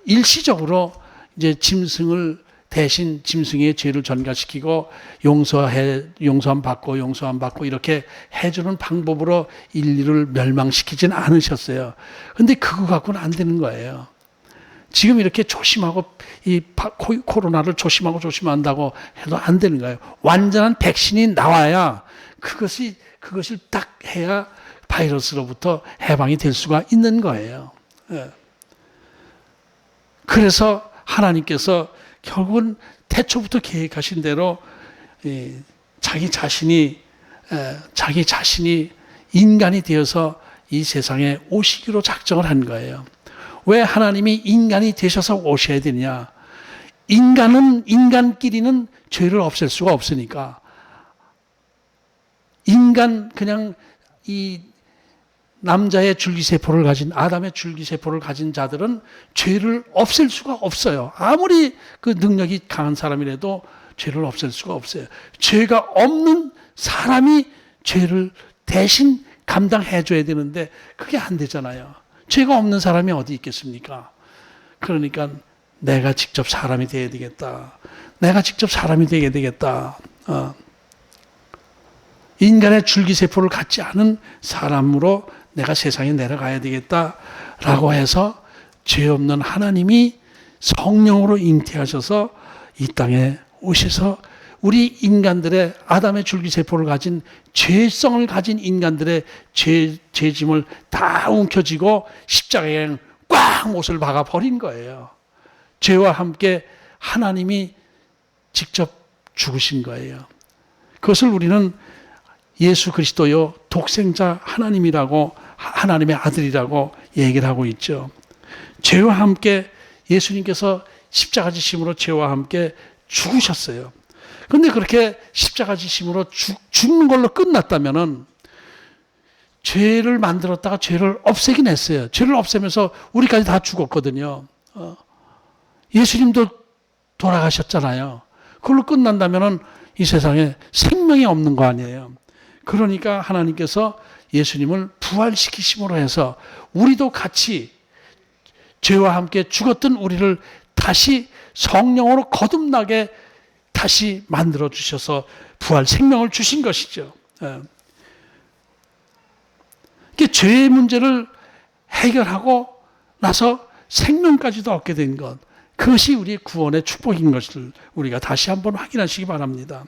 일시적으로 이제 짐승을 대신 짐승의 죄를 전가시키고 용서함 받고 이렇게 해주는 방법으로 인류를 멸망시키진 않으셨어요. 근데 그거 갖고는 안 되는 거예요. 지금 이렇게 조심하고 이 코로나를 조심한다고 해도 안 되는 거예요. 완전한 백신이 나와야 그것을 딱 해야 바이러스로부터 해방이 될 수가 있는 거예요. 그래서 하나님께서 결국은 태초부터 계획하신 대로 자기 자신이 인간이 되어서 이 세상에 오시기로 작정을 한 거예요. 왜 하나님이 인간이 되셔서 오셔야 되냐? 인간끼리는 죄를 없앨 수가 없으니까. 그냥 이 남자의 줄기세포를 가진, 아담의 줄기세포를 가진 자들은 죄를 없앨 수가 없어요. 아무리 그 능력이 강한 사람이라도 죄를 없앨 수가 없어요. 죄가 없는 사람이 죄를 대신 감당해줘야 되는데 그게 안 되잖아요. 죄가 없는 사람이 어디 있겠습니까? 그러니까 내가 직접 사람이 되어야 되겠다. 내가 직접 사람이 되어야 되겠다. 인간의 줄기세포를 갖지 않은 사람으로 내가 세상에 내려가야 되겠다라고 해서 죄 없는 하나님이 성령으로 잉태하셔서 이 땅에 오셔서 우리 인간들의 아담의 줄기세포를 가진 죄성을 가진 인간들의 죄짐을 다 움켜쥐고 십자가에 꽉 못을 박아 버린 거예요. 죄와 함께 하나님이 직접 죽으신 거예요. 그것을 우리는 예수 그리스도요 독생자 하나님이라고, 하나님의 아들이라고 얘기를 하고 있죠. 죄와 함께 예수님께서 십자가 지심으로 죄와 함께 죽으셨어요. 그런데 그렇게 십자가 지심으로 죽는 걸로 끝났다면은 죄를 만들었다가 죄를 없애긴 했어요. 죄를 없애면서 우리까지 다 죽었거든요. 예수님도 돌아가셨잖아요. 그걸로 끝난다면은 이 세상에 생명이 없는 거 아니에요. 그러니까 하나님께서 예수님을 부활시키심으로 해서 우리도 같이 죄와 함께 죽었던 우리를 다시 성령으로 거듭나게 다시 만들어 주셔서 부활 생명을 주신 것이죠. 죄의 문제를 해결하고 나서 생명까지도 얻게 된 것, 그것이 우리의 구원의 축복인 것을 우리가 다시 한번 확인하시기 바랍니다.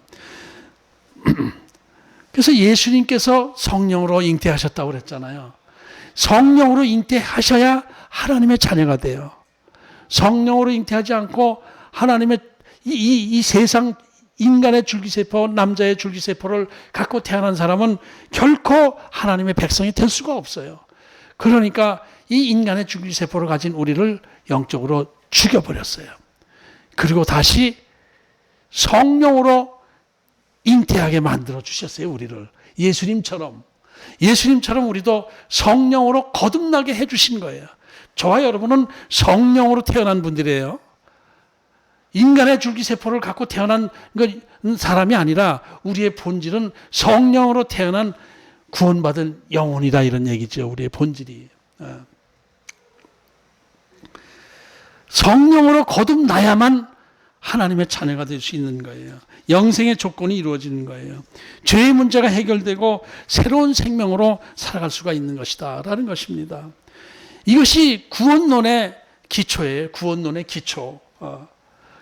그래서 예수님께서 성령으로 잉태하셨다고 그랬잖아요. 성령으로 잉태하셔야 하나님의 자녀가 돼요. 성령으로 잉태하지 않고 하나님의 이 세상 인간의 줄기세포, 남자의 줄기세포를 갖고 태어난 사람은 결코 하나님의 백성이 될 수가 없어요. 그러니까 이 인간의 줄기세포를 가진 우리를 영적으로 죽여버렸어요. 그리고 다시 성령으로 잉태하게 만들어 주셨어요. 우리를 예수님처럼 우리도 성령으로 거듭나게 해주신 거예요. 저와 여러분은 성령으로 태어난 분들이에요. 인간의 줄기세포를 갖고 태어난 사람이 아니라 우리의 본질은 성령으로 태어난 구원받은 영혼이다, 이런 얘기죠. 우리의 본질이. 성령으로 거듭나야만 하나님의 자녀가 될 수 있는 거예요. 영생의 조건이 이루어지는 거예요. 죄의 문제가 해결되고 새로운 생명으로 살아갈 수가 있는 것이다 라는 것입니다. 이것이 구원론의 기초예요. 구원론의 기초.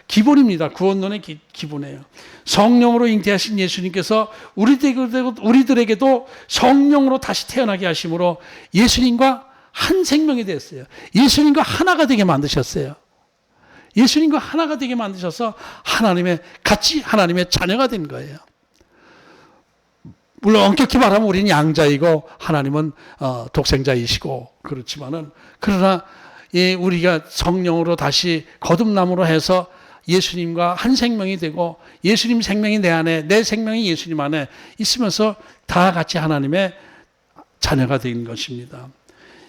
기본입니다. 구원론의 기본이에요. 성령으로 잉태하신 예수님께서 우리들에게도 성령으로 다시 태어나게 하심으로 예수님과 한 생명이 됐어요. 예수님과 하나가 되게 만드셨어요. 예수님과 하나가 되게 만드셔서 같이 하나님의 자녀가 된 거예요. 물론 엄격히 말하면 우리는 양자이고 하나님은 독생자이시고 그렇지만은, 그러나 우리가 성령으로 다시 거듭남으로 해서 예수님과 한 생명이 되고 예수님 생명이 내 안에, 내 생명이 예수님 안에 있으면서 다 같이 하나님의 자녀가 된 것입니다.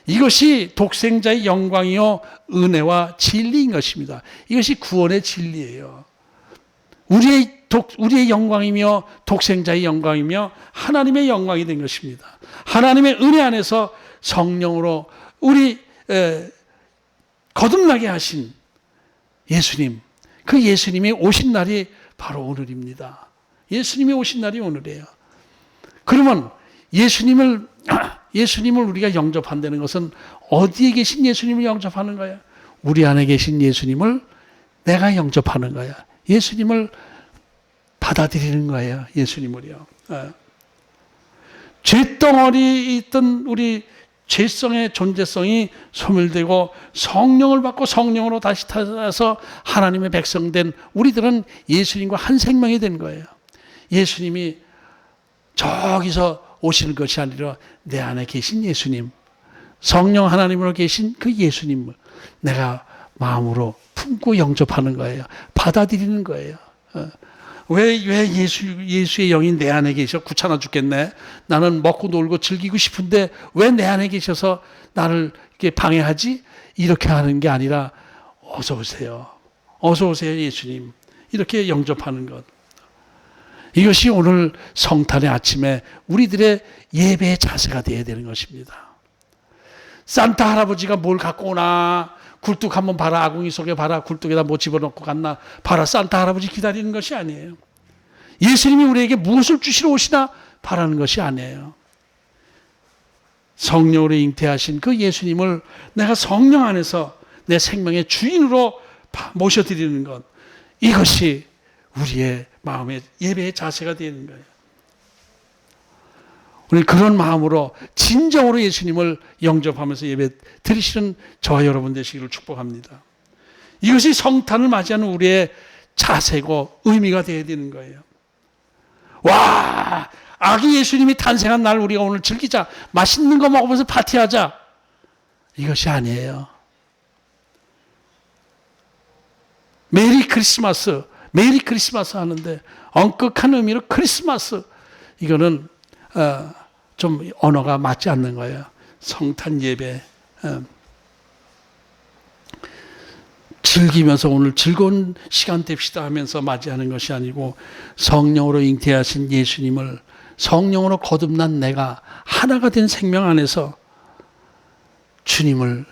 이것이 독생자의 영광이요 은혜와 진리인 것입니다. 이것이 구원의 진리예요. 우리의 영광이며 독생자의 영광이며 하나님의 영광이 된 것입니다. 하나님의 은혜 안에서 성령으로 우리 거듭나게 하신 예수님, 그 예수님이 오신 날이 바로 오늘입니다. 예수님이 오신 날이 오늘이에요. 그러면 예수님을 우리가 영접한다는 것은 어디에 계신 예수님을 영접하는 거야? 우리 안에 계신 예수님을 내가 영접하는 거야. 예수님을 받아들이는 거예요. 예수님을요. 죄덩어리 있던 우리 죄성의 존재성이 소멸되고 성령을 받고 성령으로 다시 타서 하나님의 백성된 우리들은 예수님과 한 생명이 된 거예요. 예수님이 저기서 오시는 것이 아니라 내 안에 계신 예수님, 성령 하나님으로 계신 그 예수님을 내가 마음으로 품고 영접하는 거예요. 받아들이는 거예요. 왜 예수의 영이 내 안에 계셔? 귀찮아 죽겠네. 나는 먹고 놀고 즐기고 싶은데 왜 내 안에 계셔서 나를 이렇게 방해하지? 이렇게 하는 게 아니라 어서 오세요. 어서 오세요, 예수님. 이렇게 영접하는 것. 이것이 오늘 성탄의 아침에 우리들의 예배의 자세가 되어야 되는 것입니다. 산타 할아버지가 뭘 갖고 오나? 굴뚝 한번 봐라. 아궁이 속에 봐라. 굴뚝에다 뭐 집어넣고 갔나? 봐라. 산타 할아버지 기다리는 것이 아니에요. 예수님이 우리에게 무엇을 주시러 오시나? 바라는 것이 아니에요. 성령으로 잉태하신 그 예수님을 내가 성령 안에서 내 생명의 주인으로 모셔드리는 것. 이것이 우리의 마음의 예배의 자세가 되는 거예요. 우리 그런 마음으로 진정으로 예수님을 영접하면서 예배 드리시는 저와 여러분 되시기를 축복합니다. 이것이 성탄을 맞이하는 우리의 자세고 의미가 되어야 되는 거예요. 와, 아기 예수님이 탄생한 날 우리가 오늘 즐기자. 맛있는 거 먹으면서 파티하자. 이것이 아니에요. 메리 크리스마스 하는데 엄격한 의미로 크리스마스, 이거는 좀 언어가 맞지 않는 거예요. 성탄 예배 즐기면서 오늘 즐거운 시간 됩시다 하면서 맞이하는 것이 아니고 성령으로 잉태하신 예수님을 성령으로 거듭난 내가 하나가 된 생명 안에서 주님을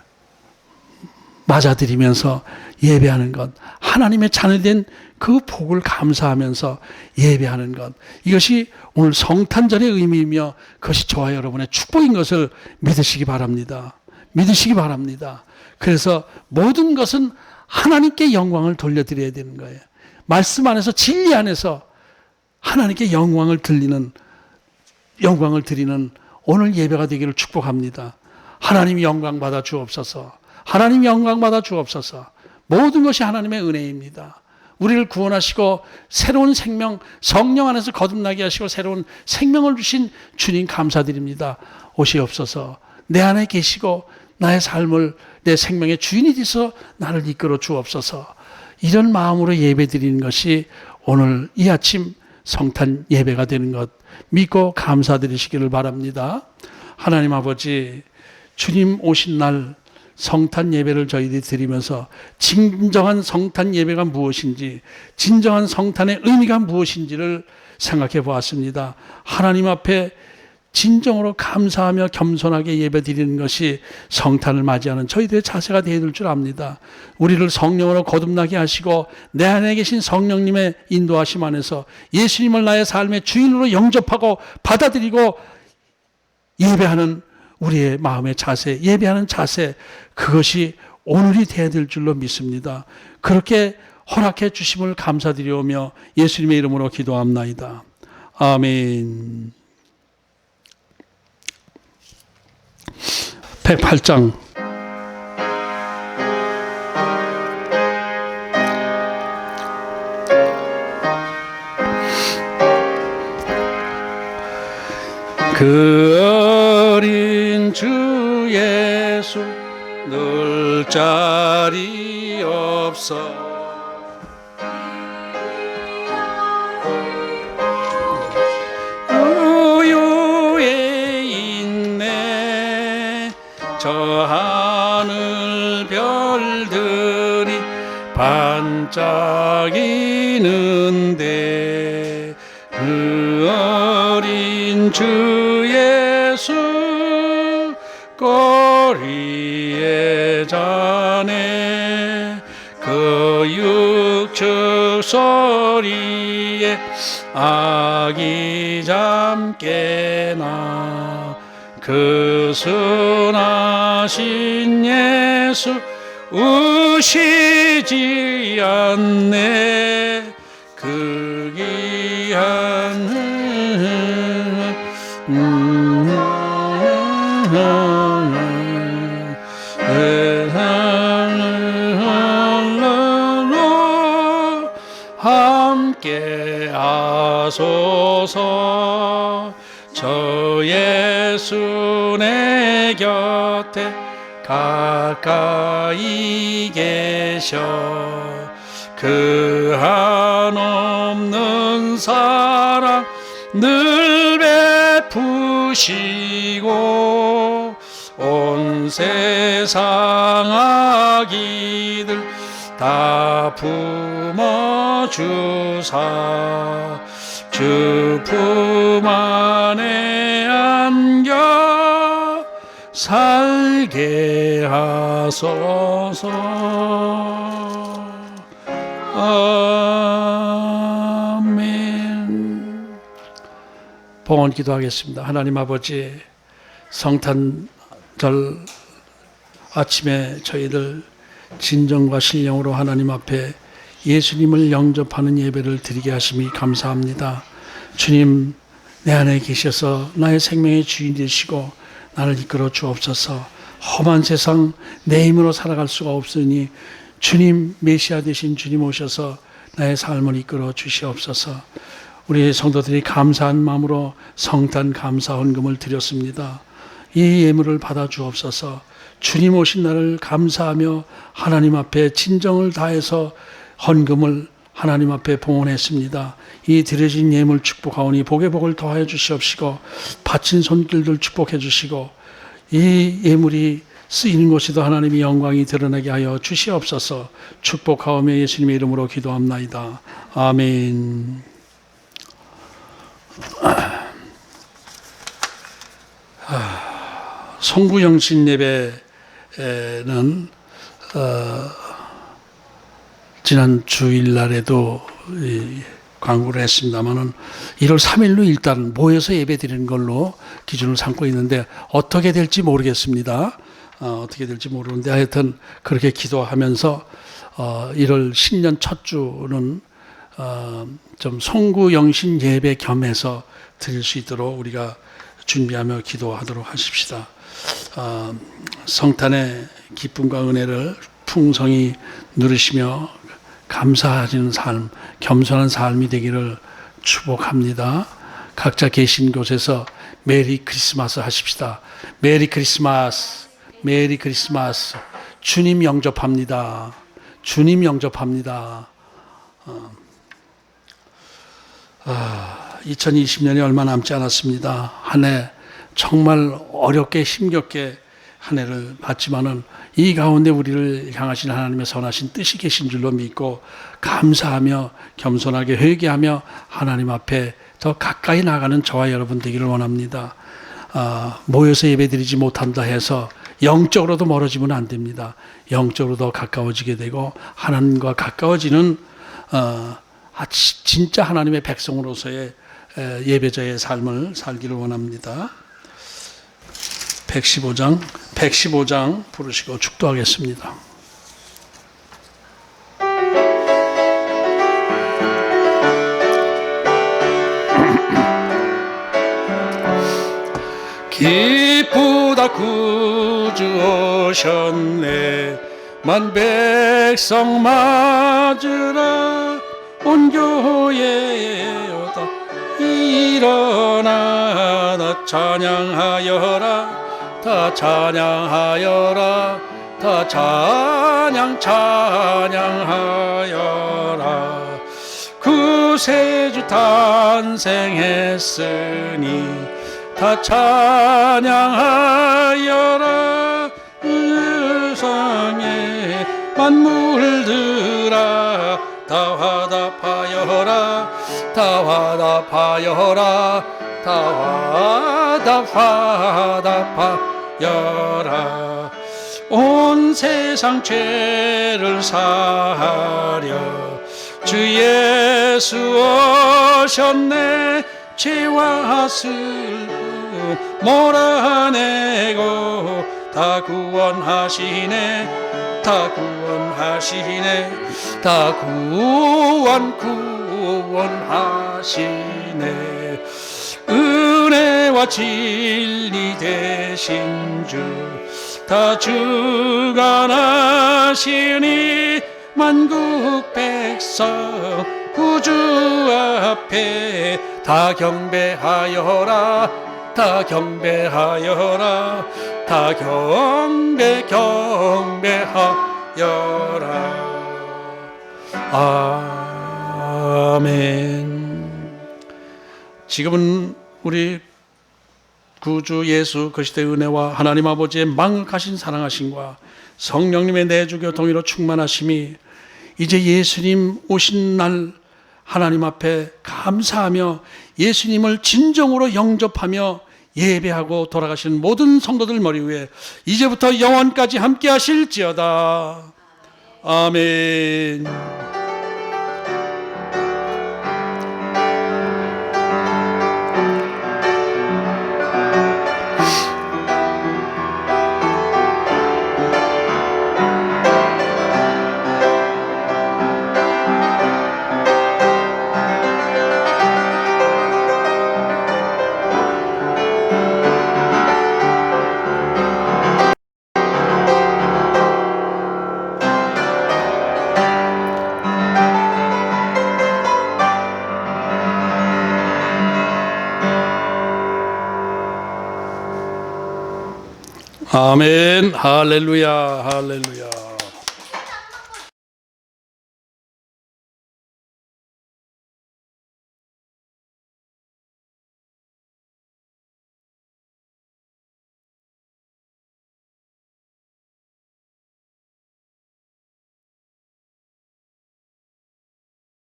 맞아들이면서 예배하는 것, 하나님의 자녀된 그 복을 감사하면서 예배하는 것, 이것이 오늘 성탄절의 의미이며 그것이 저와 여러분의 축복인 것을 믿으시기 바랍니다. 믿으시기 바랍니다. 그래서 모든 것은 하나님께 영광을 돌려드려야 되는 거예요. 말씀 안에서 진리 안에서 하나님께 영광을 드리는 오늘 예배가 되기를 축복합니다. 하나님 영광 받아 주옵소서. 하나님 영광 받아 주옵소서. 모든 것이 하나님의 은혜입니다. 우리를 구원하시고 새로운 생명, 성령 안에서 거듭나게 하시고 새로운 생명을 주신 주님 감사드립니다. 오시옵소서. 내 안에 계시고 나의 삶을, 내 생명의 주인이 되서 나를 이끌어 주옵소서. 이런 마음으로 예배 드리는 것이 오늘 이 아침 성탄 예배가 되는 것 믿고 감사드리시기를 바랍니다. 하나님 아버지, 주님 오신 날 성탄 예배를 저희들이 드리면서 진정한 성탄 예배가 무엇인지, 진정한 성탄의 의미가 무엇인지를 생각해 보았습니다. 하나님 앞에 진정으로 감사하며 겸손하게 예배 드리는 것이 성탄을 맞이하는 저희들의 자세가 되어야 될 줄 압니다. 우리를 성령으로 거듭나게 하시고 내 안에 계신 성령님의 인도하심 안에서 예수님을 나의 삶의 주인으로 영접하고 받아들이고 예배하는 우리의 마음의 자세, 예배하는 자세, 그것이 오늘이 되어야 될 줄로 믿습니다. 그렇게 허락해 주심을 감사드리오며 예수님의 이름으로 기도합나이다. 아멘. 108장 그 어린 주 예수 늘 자리 없어 우유에 있네 저 하늘 별들이 반짝이는데 그 어린 주 예수 꼬리에 자네 그 육축 소리에 아기 잠 깨나 그 순하신 예수 우시지 않네 그 귀한 함께 하소서 저 예수 내 곁에 가까이 계셔 그 한없는 사랑 늘 베푸시고 온 세상 아기들 다 품어주사 주 품 안에 안겨 살게 하소서. 아멘. 봉헌 기도하겠습니다. 하나님 아버지, 성탄절 아침에 저희들 진정과 신령으로 하나님 앞에 예수님을 영접하는 예배를 드리게 하심이 감사합니다. 주님, 내 안에 계셔서 나의 생명의 주인 되시고 나를 이끌어 주옵소서. 험한 세상 내 힘으로 살아갈 수가 없으니 주님, 메시아 되신 주님 오셔서 나의 삶을 이끌어 주시옵소서. 우리 성도들이 감사한 마음으로 성탄 감사 헌금을 드렸습니다. 이 예물을 받아 주옵소서. 주님 오신 날을 감사하며 하나님 앞에 진정을 다해서 헌금을 하나님 앞에 봉헌했습니다. 이 드려진 예물 축복하오니 복의 복을 더하여 주시옵시고 바친 손길들 축복해 주시고 이 예물이 쓰이는 곳에도 하나님의 영광이 드러나게 하여 주시옵소서. 축복하오며 예수님의 이름으로 기도합나이다. 아멘. 송구영신 예배는 지난 주일날에도 광고를 했습니다만은 1월 3일로 일단 모여서 예배 드리는 걸로 기준을 삼고 있는데 어떻게 될지 모르겠습니다. 어떻게 될지 모르는데 하여튼 그렇게 기도하면서 1월 신년 첫 주는 좀 송구영신 예배 겸해서 드릴 수 있도록 우리가 준비하며 기도하도록 하십시다. 성탄의 기쁨과 은혜를 풍성히 누리시며 감사하시는 삶, 겸손한 삶이 되기를 축복합니다. 각자 계신 곳에서 메리 크리스마스 하십시다. 메리 크리스마스, 메리 크리스마스. 주님 영접합니다. 주님 영접합니다. 2020년이 얼마 남지 않았습니다. 한 해 정말 어렵게 힘겹게 한 해를 봤지만은 이 가운데 우리를 향하신 하나님의 선하신 뜻이 계신 줄로 믿고 감사하며 겸손하게 회개하며 하나님 앞에 더 가까이 나가는 저와 여러분 되기를 원합니다. 모여서 예배드리지 못한다 해서 영적으로도 멀어지면 안 됩니다. 영적으로 더 가까워지게 되고 하나님과 가까워지는 진짜 하나님의 백성으로서의 예배자의 삶을 살기를 원합니다. 115장 부르시고 축도하겠습니다. 기쁘다 구주 오셨네 만 백성 맞으라 온 교회여다 일어나 다 찬양하여라 다 찬양하여라 다 찬양하여라 구세주 탄생했으니 다 찬양하여라 세상에 만물들아 다 화답하여라 다 화답하여라 다 화답하여라 하여라. 온 세상 죄를 사하려 주 예수 오셨네. 죄와 슬픔 몰아내고 다 구원하시네. 다 구원하시네. 다 구원하시네. 은혜와 진리 되신 주 다 주관하시니 만국 백성 구주 앞에 다 경배하여라. 다 경배하여라. 다 경배하여라. 아멘. 지금은 우리 구주 예수 그리스도의 은혜와 하나님 아버지의 망각하신 사랑하심과 성령님의 내주교 동의로 충만하심이 이제 예수님 오신 날 하나님 앞에 감사하며 예수님을 진정으로 영접하며 예배하고 돌아가신 모든 성도들 머리 위에 이제부터 영원까지 함께 하실지어다. 아멘. 아멘. 할렐루야. 할렐루야.